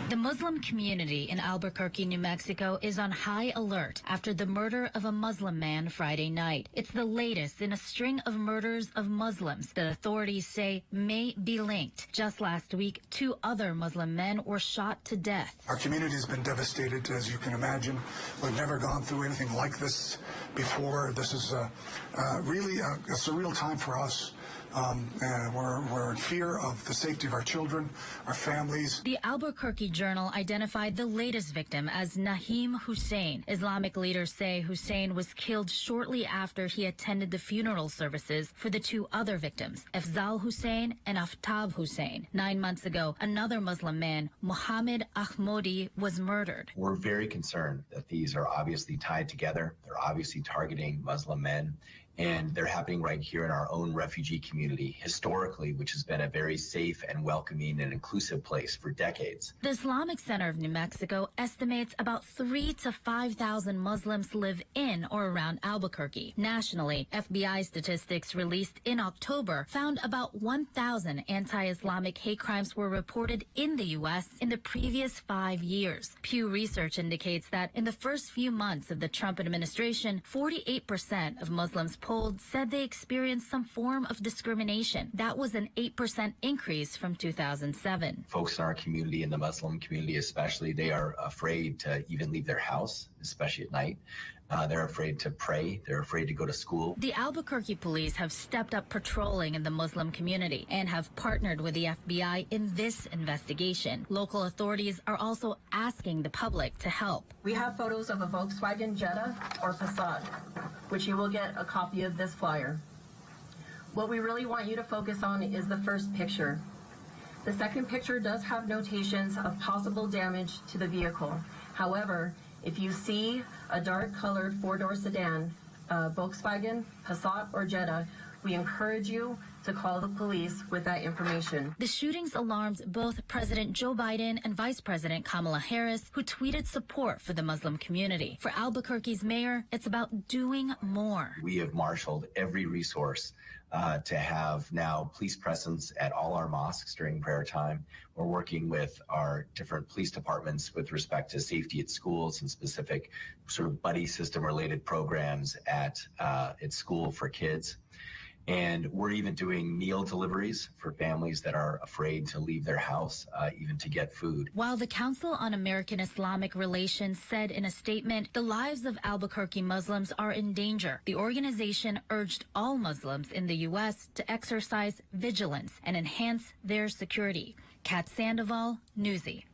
The Muslim community in Albuquerque, New Mexico is on high alert after the murder of a Muslim man Friday night. It's the latest in a string of murders of Muslims that authorities say may be linked. Just last week, 2 other Muslim men were shot to death. Our community has been devastated, as you can imagine. We've never gone through anything like this before. This is really a surreal time for us. We're in fear of the safety of our children, our families. The Albuquerque Journal identified the latest victim as Naheem Hussein. Islamic leaders say Hussein was killed shortly after he attended the funeral services for the 2 other victims, Afzal Hussein and Aftab Hussein. 9 months ago, another Muslim man, Mohammed Ahmodi, was murdered. We're very concerned that these are obviously tied together. They're obviously targeting Muslim men. And they're happening right here in our own refugee community, historically, which has been a very safe and welcoming and inclusive place for decades. The Islamic Center of New Mexico estimates about 3,000 to 5,000 Muslims live in or around Albuquerque. Nationally, FBI statistics released in October found about 1,000 anti-Islamic hate crimes were reported in the U.S. in the previous 5 years. Pew Research indicates that in the first few months of the Trump administration, 48% of Muslims polled said they experienced some form of discrimination. That was an 8% increase from 2007. Folks in our community, in the Muslim community especially, they are afraid to even leave their house, especially at night. They're afraid to pray. They're afraid to go to school. The Albuquerque police have stepped up patrolling in the Muslim community and have partnered with the FBI in this investigation. Local authorities are also asking the public to help. We have photos of a Volkswagen Jetta or Passat, which you will get a copy of this flyer. What we really want you to focus on is the first picture. The second picture does have notations of possible damage to the vehicle. However, if you see a dark-colored 4-door sedan, Volkswagen, Passat, or Jetta, we encourage you to call the police with that information. The shootings alarmed both President Joe Biden and Vice President Kamala Harris, who tweeted support for the Muslim community. For Albuquerque's mayor, it's about doing more. We have marshaled every resource to have now police presence at all our mosques during prayer time. We're working with our different police departments with respect to safety at schools and specific sort of buddy system related programs at school for kids. And we're even doing meal deliveries for families that are afraid to leave their house, even to get food. While the Council on American Islamic Relations said in a statement, the lives of Albuquerque Muslims are in danger, the organization urged all Muslims in the U.S. to exercise vigilance and enhance their security. Kat Sandoval, Newsy.